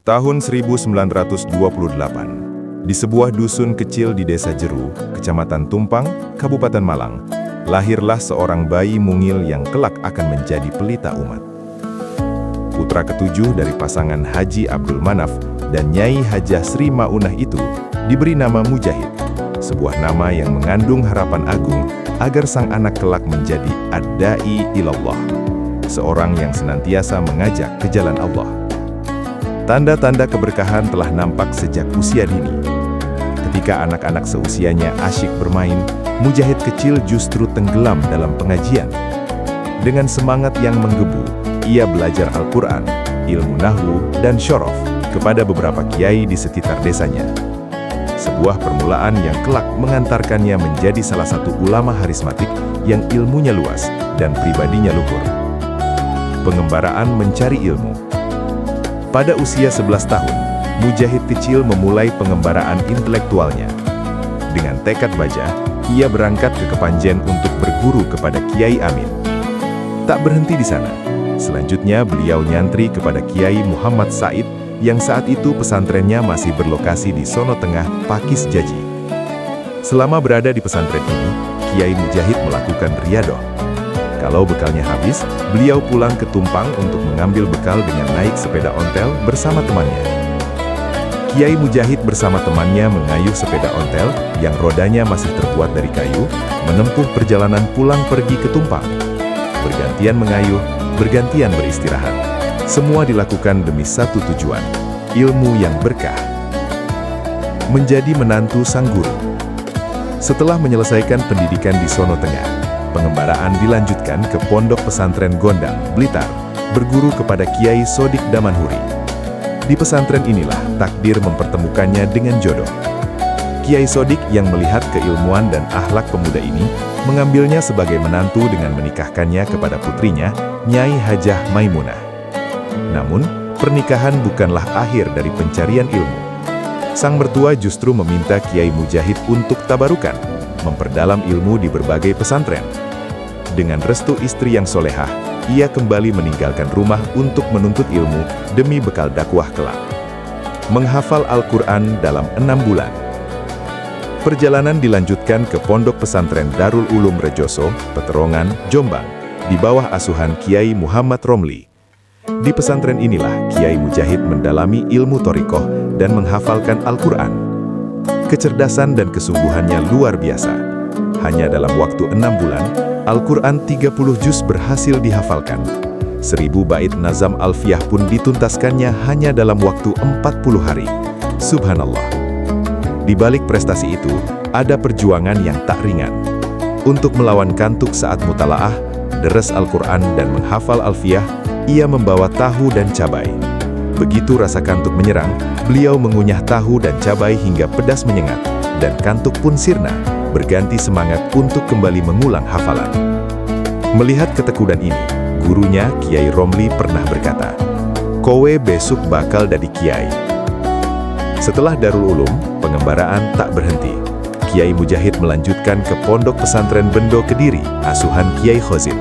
Tahun 1928, di sebuah dusun kecil di Desa Jeru, Kecamatan Tumpang, Kabupaten Malang, lahirlah seorang bayi mungil yang kelak akan menjadi pelita umat. Putra ketujuh dari pasangan Haji Abdul Manaf dan Nyai Hajah Sri Maunah itu diberi nama Mujahid, sebuah nama yang mengandung harapan agung agar sang anak kelak menjadi ad-da'i ilallah, seorang yang senantiasa mengajak ke jalan Allah. Tanda-tanda keberkahan telah nampak sejak usia dini. Ketika anak-anak seusianya asyik bermain, Mujahid kecil justru tenggelam dalam pengajian. Dengan semangat yang menggebu, ia belajar Al-Quran, ilmu nahwu, dan syorof kepada beberapa kiai di sekitar desanya. Sebuah permulaan yang kelak mengantarkannya menjadi salah satu ulama harismatik yang ilmunya luas dan pribadinya luhur. Pengembaraan mencari ilmu. Pada usia 11 tahun, Mujahid kecil memulai pengembaraan intelektualnya. Dengan tekad baja, ia berangkat ke Kepanjen untuk berguru kepada Kiai Amin. Tak berhenti di sana. Selanjutnya beliau nyantri kepada Kiai Muhammad Said yang saat itu pesantrennya masih berlokasi di Sono Tengah, Pakis Jaji. Selama berada di pesantren ini, Kiai Mujahid melakukan riyadoh. Kalau bekalnya habis, beliau pulang ke Tumpang untuk mengambil bekal dengan naik sepeda ontel bersama temannya. Kiai Mujahid bersama temannya mengayuh sepeda ontel yang rodanya masih terbuat dari kayu, menempuh perjalanan pulang pergi ke Tumpang. Bergantian mengayuh, bergantian beristirahat. Semua dilakukan demi satu tujuan, ilmu yang berkah. Menjadi menantu sang guru. Setelah menyelesaikan pendidikan di Sono Tengah, pengembaraan dilanjutkan ke Pondok Pesantren Gondang, Blitar, berguru kepada Kiai Sodik Damanhuri. Di pesantren inilah takdir mempertemukannya dengan jodoh. Kiai Sodik yang melihat keilmuan dan akhlak pemuda ini, mengambilnya sebagai menantu dengan menikahkannya kepada putrinya, Nyai Hajah Maimunah. Namun, pernikahan bukanlah akhir dari pencarian ilmu. Sang mertua justru meminta Kiai Mujahid untuk tabarukan, memperdalam ilmu di berbagai pesantren. Dengan restu istri yang solehah, ia kembali meninggalkan rumah untuk menuntut ilmu demi bekal dakwah kelak. Menghafal Al-Quran dalam 6 bulan. Perjalanan dilanjutkan ke Pondok Pesantren Darul Ulum Rejoso, Peterongan, Jombang, di bawah asuhan Kiai Muhammad Romli. Di pesantren inilah Kiai Mujahid mendalami ilmu thorikoh dan menghafalkan Al-Quran. Kecerdasan dan kesungguhannya luar biasa. Hanya dalam waktu 6 bulan, Al-Quran 30 juz berhasil dihafalkan. 1000 bait nazam alfiyah pun dituntaskannya hanya dalam waktu 40 hari. Subhanallah. Di balik prestasi itu, ada perjuangan yang tak ringan. Untuk melawan kantuk saat mutalaah, deres Al-Quran dan menghafal alfiyah, ia membawa tahu dan cabai. Begitu rasa kantuk menyerang, beliau mengunyah tahu dan cabai hingga pedas menyengat, dan kantuk pun sirna, berganti semangat untuk kembali mengulang hafalan. Melihat ketekunan ini, gurunya Kiai Romli pernah berkata, "Kowe besok bakal dadi kiai." Setelah Darul Ulum, pengembaraan tak berhenti. Kiai Mujahid melanjutkan ke Pondok Pesantren Bendo Kediri, asuhan Kiai Khozin,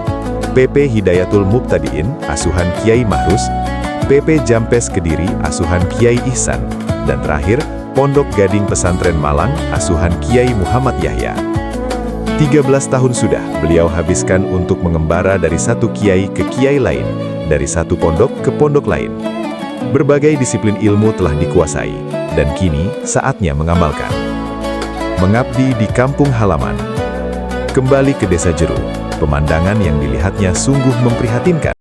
PP Hidayatul Mubtadiin, asuhan Kiai Mahrus, PP Jampes Kediri, asuhan Kiai Ihsan, dan terakhir, Pondok Gading Pesantren Malang, asuhan Kiai Muhammad Yahya. 13 tahun sudah beliau habiskan untuk mengembara dari satu kiai ke kiai lain, dari satu pondok ke pondok lain. Berbagai disiplin ilmu telah dikuasai, dan kini saatnya mengamalkan. Mengabdi di kampung halaman. Kembali ke Desa Jeru, pemandangan yang dilihatnya sungguh memprihatinkan.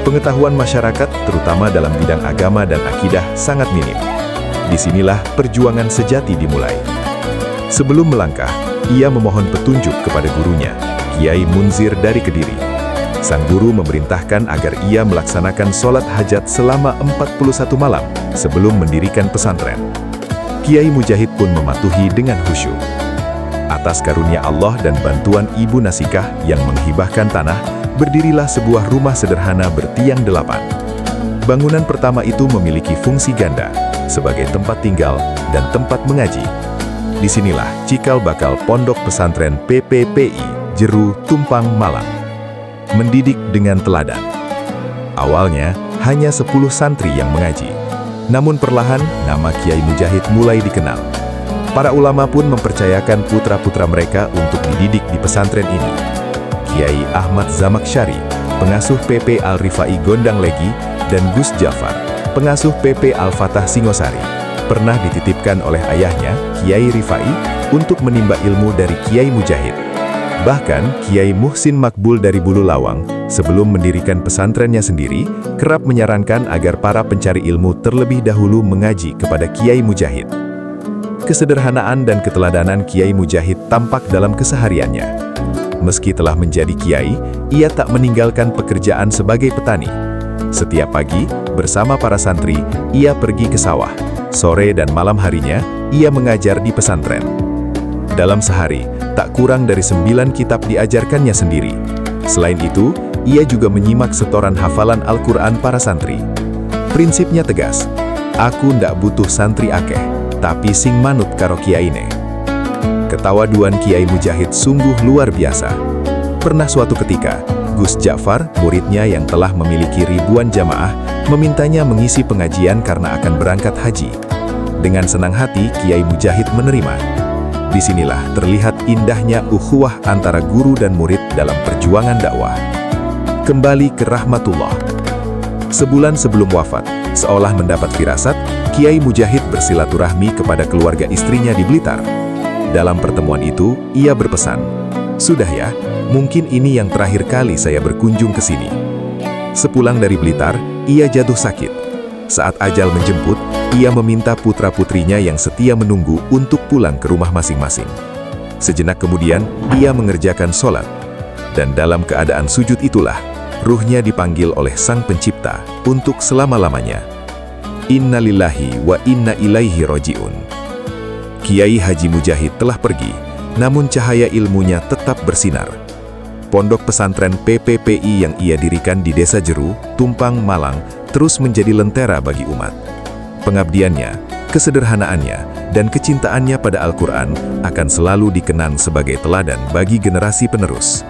Pengetahuan masyarakat, terutama dalam bidang agama dan akidah, sangat minim. Disinilah perjuangan sejati dimulai. Sebelum melangkah, ia memohon petunjuk kepada gurunya, Kiai Munzir dari Kediri. Sang guru memerintahkan agar ia melaksanakan sholat hajat selama 41 malam sebelum mendirikan pesantren. Kiai Mujahid pun mematuhi dengan khusyuk. Atas karunia Allah dan bantuan Ibu Nasikah yang menghibahkan tanah, berdirilah sebuah rumah sederhana bertiang 8. Bangunan pertama itu memiliki fungsi ganda, sebagai tempat tinggal dan tempat mengaji. Disinilah cikal bakal Pondok Pesantren PPPI, Jeru, Tumpang, Malang. Mendidik dengan teladan. Awalnya, hanya 10 santri yang mengaji. Namun perlahan, nama Kiai Mujahid mulai dikenal. Para ulama pun mempercayakan putra-putra mereka untuk dididik di pesantren ini. Kiai Ahmad Zamaksyari, pengasuh PP Al-Rifai Gondang Legi, dan Gus Jafar, pengasuh PP Al-Fatah Singosari, pernah dititipkan oleh ayahnya, Kiai Rifai, untuk menimba ilmu dari Kiai Mujahid. Bahkan, Kiai Muhsin Makbul dari Bulu Lawang, sebelum mendirikan pesantrennya sendiri, kerap menyarankan agar para pencari ilmu terlebih dahulu mengaji kepada Kiai Mujahid. Kesederhanaan dan keteladanan Kiai Mujahid tampak dalam kesehariannya. Meski telah menjadi kiai, ia tak meninggalkan pekerjaan sebagai petani. Setiap pagi, bersama para santri, ia pergi ke sawah. Sore dan malam harinya, ia mengajar di pesantren. Dalam sehari, tak kurang dari 9 kitab diajarkannya sendiri. Selain itu, ia juga menyimak setoran hafalan Al-Quran para santri. Prinsipnya tegas, aku ndak butuh santri akeh, tapi sing manut karo kiyaine. Ketawaduan Kiai Mujahid sungguh luar biasa. Pernah suatu ketika, Gus Jafar, muridnya yang telah memiliki ribuan jamaah, memintanya mengisi pengajian karena akan berangkat haji. Dengan senang hati, Kiai Mujahid menerima. Disinilah terlihat indahnya ukhuwah antara guru dan murid dalam perjuangan dakwah. Kembali ke rahmatullah. Sebulan sebelum wafat, seolah mendapat firasat, Kiai Mujahid bersilaturahmi kepada keluarga istrinya di Blitar. Dalam pertemuan itu, ia berpesan, "Sudah ya, mungkin ini yang terakhir kali saya berkunjung ke sini." Sepulang dari Blitar, ia jatuh sakit. Saat ajal menjemput, ia meminta putra-putrinya yang setia menunggu untuk pulang ke rumah masing-masing. Sejenak kemudian, ia mengerjakan sholat. Dan dalam keadaan sujud itulah, ruhnya dipanggil oleh Sang Pencipta untuk selama-lamanya. Inna lillahi wa inna ilaihi roji'un. Kiai Haji Mujahid telah pergi, namun cahaya ilmunya tetap bersinar. Pondok pesantren PPPI yang ia dirikan di Desa Jeru, Tumpang, Malang, terus menjadi lentera bagi umat. Pengabdiannya, kesederhanaannya, dan kecintaannya pada Al-Quran akan selalu dikenang sebagai teladan bagi generasi penerus.